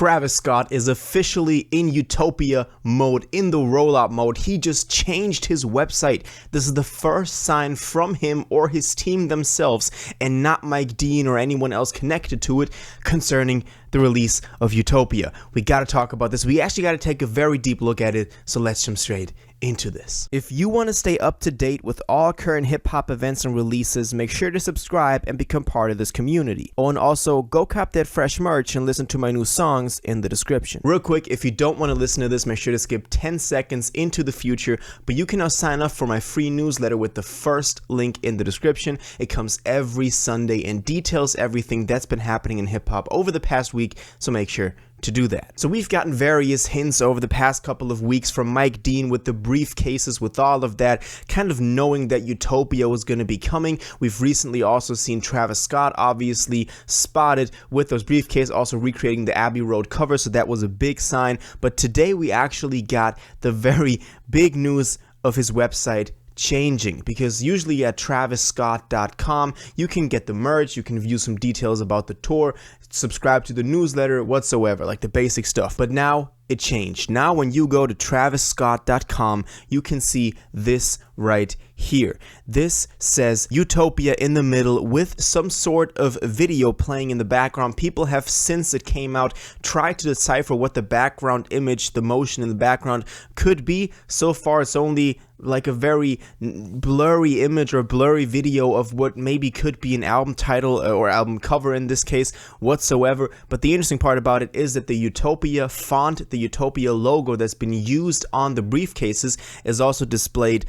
Travis Scott is officially in Utopia mode, in the rollout mode. He just changed his website. This is the first sign from him or his team themselves, and not Mike Dean or anyone else connected to it, concerning the release of Utopia. We got to talk about this. We actually got to take a very deep look at it, so let's jump straight into this. If you want to stay up to date with all current hip-hop events and releases, make sure to subscribe and become part of this community. Oh, and also go cop that fresh merch and listen to my new songs in the description. Real quick, if you don't want to listen to this, make sure to skip 10 seconds into the future, but you can now sign up for my free newsletter with the first link in the description. It comes every Sunday and details everything that's been happening in hip-hop over the past week, so make sure to do that. So we've gotten various hints over the past couple of weeks from Mike Dean with the briefcases, with all of that, kind of knowing that Utopia was going to be coming. We've recently also seen Travis Scott obviously spotted with those briefcases, also recreating the Abbey Road cover, so that was a big sign. But today we actually got the very big news of his website changing, because usually at TravisScott.com you can get the merch, you can view some details about the tour, subscribe to the newsletter, whatsoever, like the basic stuff. But now it changed. Now when you go to TravisScott.com, you can see this right here. This says Utopia in the middle with some sort of video playing in the background. People have, since it came out, tried to decipher what the background image, the motion in the background could be. So far it's only like a very blurry image or blurry video of what maybe could be an album title or album cover in this case whatsoever. But the interesting part about it is that the Utopia font, the Utopia logo that's been used on the briefcases, is also displayed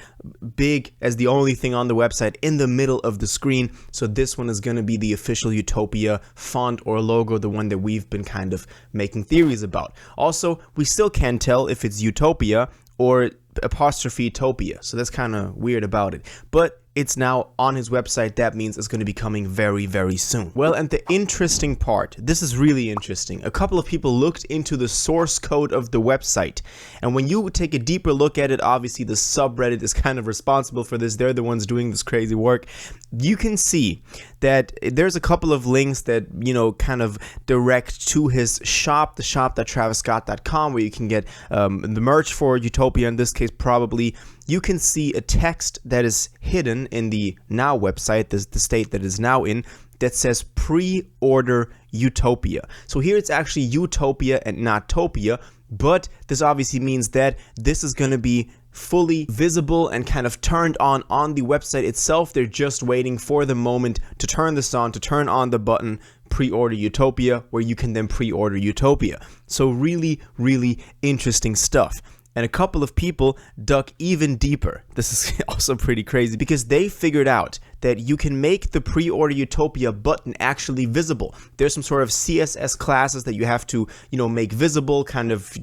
big as the only thing on the website in the middle of the screen. So this one is going to be the official Utopia font or logo, the one that we've been kind of making theories about. Also, we still can't tell if it's Utopia or apostrophe Utopia, so that's kind of weird about it, but it's now on his website. That means it's going to be coming very, very soon. Well, and the interesting part, this is really interesting. A couple of people looked into the source code of the website, and when you take a deeper look at it, obviously the subreddit is kind of responsible for this. They're the ones doing this crazy work. You can see that there's a couple of links that, you know, kind of direct to his shop, the shop.TravisScott.com, where you can get the merch for Utopia in this case, probably. You can see a text that is hidden in the now website, the state that is now in, that says pre-order Utopia. So here it's actually Utopia and not Topia, but this obviously means that this is going to be fully visible and kind of turned on the website itself. They're just waiting for the moment to turn this on, to turn on the button pre-order Utopia, where you can then pre-order Utopia. So really, really interesting stuff. And a couple of people dug even deeper. This is also pretty crazy, because they figured out that you can make the pre-order Utopia button actually visible. There's some sort of CSS classes that you have to, you know, make visible, kind of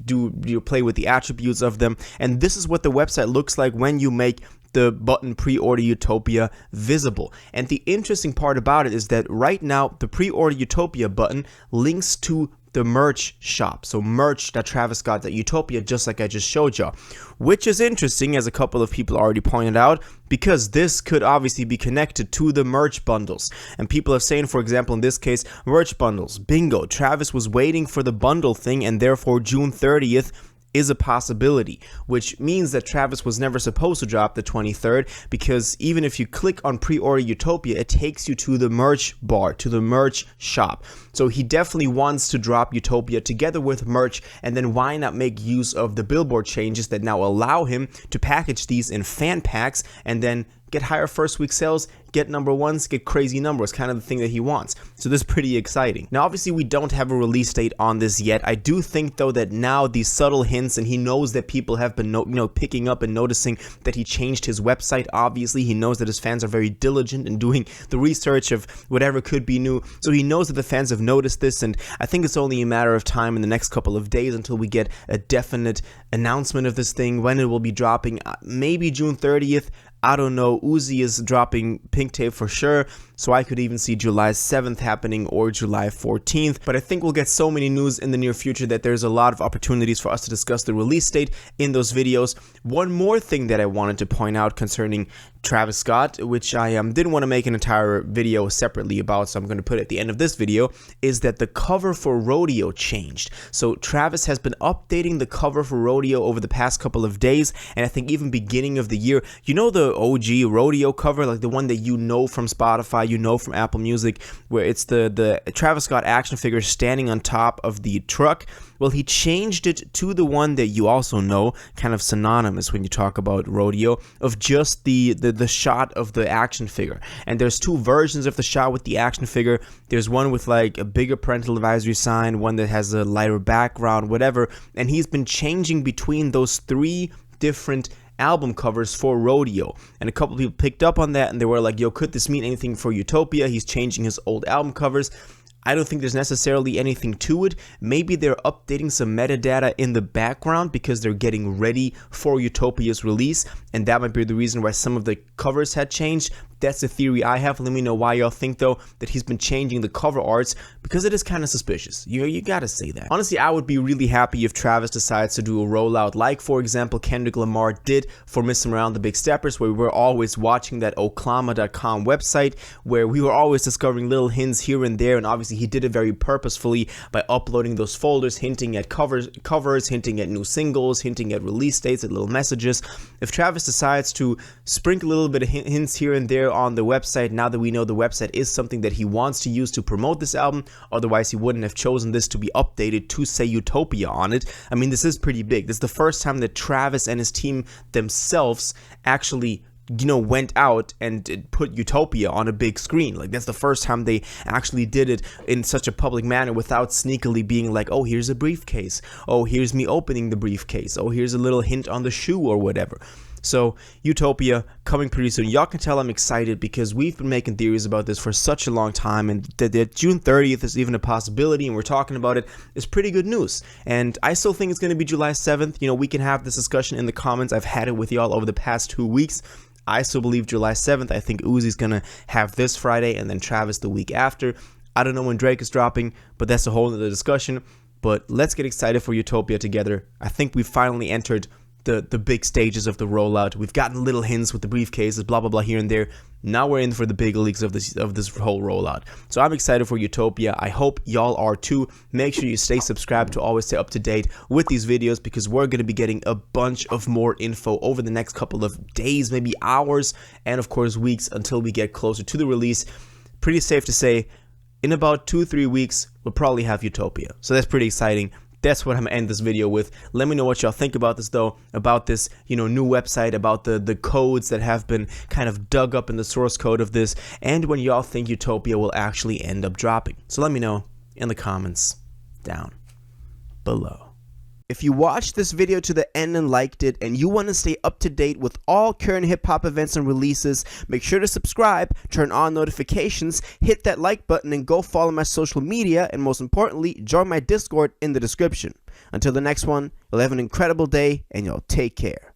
play with the attributes of them. And this is what the website looks like when you make the button pre-order Utopia visible. And the interesting part about it is that right now the pre-order Utopia button links to the merch shop, so merch.TravisScott.Utopia, just like I just showed y'all, which is interesting, as a couple of people already pointed out, because this could obviously be connected to the merch bundles. And people are saying, for example, in this case, merch bundles, bingo, Travis was waiting for the bundle thing, and therefore June 30th is a possibility, which means that Travis was never supposed to drop the 23rd, because even if you click on pre-order Utopia, it takes you to the merch bar, to the merch shop. So he definitely wants to drop Utopia together with merch, and then why not make use of the Billboard changes that now allow him to package these in fan packs and then get higher first week sales, get number ones, get crazy numbers, kind of the thing that he wants. So this is pretty exciting. Now, obviously, we don't have a release date on this yet. I do think, though, that now these subtle hints, and he knows that people have been picking up and noticing that he changed his website. Obviously, he knows that his fans are very diligent in doing the research of whatever could be new. So he knows that the fans have noticed this, and I think it's only a matter of time in the next couple of days until we get a definite announcement of this thing, when it will be dropping. Maybe June 30th. I don't know. Uzi is dropping Pink Tape for sure. so I could even see July 7th happening or July 14th, but I think we'll get so many news in the near future that there's a lot of opportunities for us to discuss the release date in those videos. One more thing that I wanted to point out concerning Travis Scott, which I didn't want to make an entire video separately about, so I'm going to put it at the end of this video, is that the cover for Rodeo changed. So Travis has been updating the cover for Rodeo over the past couple of days, and I think even beginning of the year. You know the OG Rodeo cover, like the one that you know from Spotify, you know from Apple Music, where it's the Travis Scott action figure standing on top of the truck? Well, he changed it to the one that you also know, kind of synonymous when you talk about Rodeo, of just the shot of the action figure. And there's two versions of the shot with the action figure. There's one with like a bigger parental advisory sign, one that has a lighter background, whatever. And he's been changing between those three different album covers for Rodeo, and a couple people picked up on that and they were like, yo, could this mean anything for Utopia? He's changing his old album covers. I don't think there's necessarily anything to it. Maybe they're updating some metadata in the background because they're getting ready for Utopia's release, and that might be the reason why some of the covers had changed. That's the theory I have. Let me know why y'all think, though, that he's been changing the cover arts, because it is kind of suspicious. You gotta say that. Honestly, I would be really happy if Travis decides to do a rollout like, for example, Kendrick Lamar did for Missing Around the Big Steppers, where we were always watching that Oklama.com website, where we were always discovering little hints here and there, and obviously he did it very purposefully by uploading those folders, hinting at covers, hinting at new singles, hinting at release dates, at little messages. If Travis decides to sprinkle a little bit of hints here and there on the website, now that we know the website is something that he wants to use to promote this album, otherwise he wouldn't have chosen this to be updated to say Utopia on it. I mean, this is pretty big. This is the first time that Travis and his team themselves actually, you know, went out and put Utopia on a big screen. Like, that's the first time they actually did it in such a public manner without sneakily being like, oh, here's a briefcase, oh, here's me opening the briefcase, oh, here's a little hint on the shoe or whatever. So Utopia coming pretty soon. Y'all can tell I'm excited because we've been making theories about this for such a long time, and that June 30th is even a possibility and we're talking about it is pretty good news. And I still think it's going to be July 7th. You know, we can have this discussion in the comments. I've had it with y'all over the past 2 weeks. I still believe July 7th. I think Uzi's going to have this Friday and then Travis the week after. I don't know when Drake is dropping, but that's a whole other discussion. But let's get excited for Utopia together. I think we've finally entered the big stages of the rollout. We've gotten little hints with the briefcases, blah, blah, blah, here and there. Now we're in for the big leagues of this whole rollout. So I'm excited for Utopia. I hope y'all are too. Make sure you stay subscribed to always stay up to date with these videos, because we're going to be getting a bunch of more info over the next couple of days, maybe hours, and of course weeks until we get closer to the release. Pretty safe to say, in about 2-3 weeks, we'll probably have Utopia. So that's pretty exciting. That's what I'm gonna end this video with. Let me know what y'all think about this, though, about this, you know, new website, about the codes that have been kind of dug up in the source code of this, and when y'all think Utopia will actually end up dropping. So let me know in the comments down below. If you watched this video to the end and liked it, and you want to stay up to date with all current hip-hop events and releases, make sure to subscribe, turn on notifications, hit that like button, and go follow my social media, and most importantly, join my Discord in the description. Until the next one, you'll have an incredible day, and y'all take care.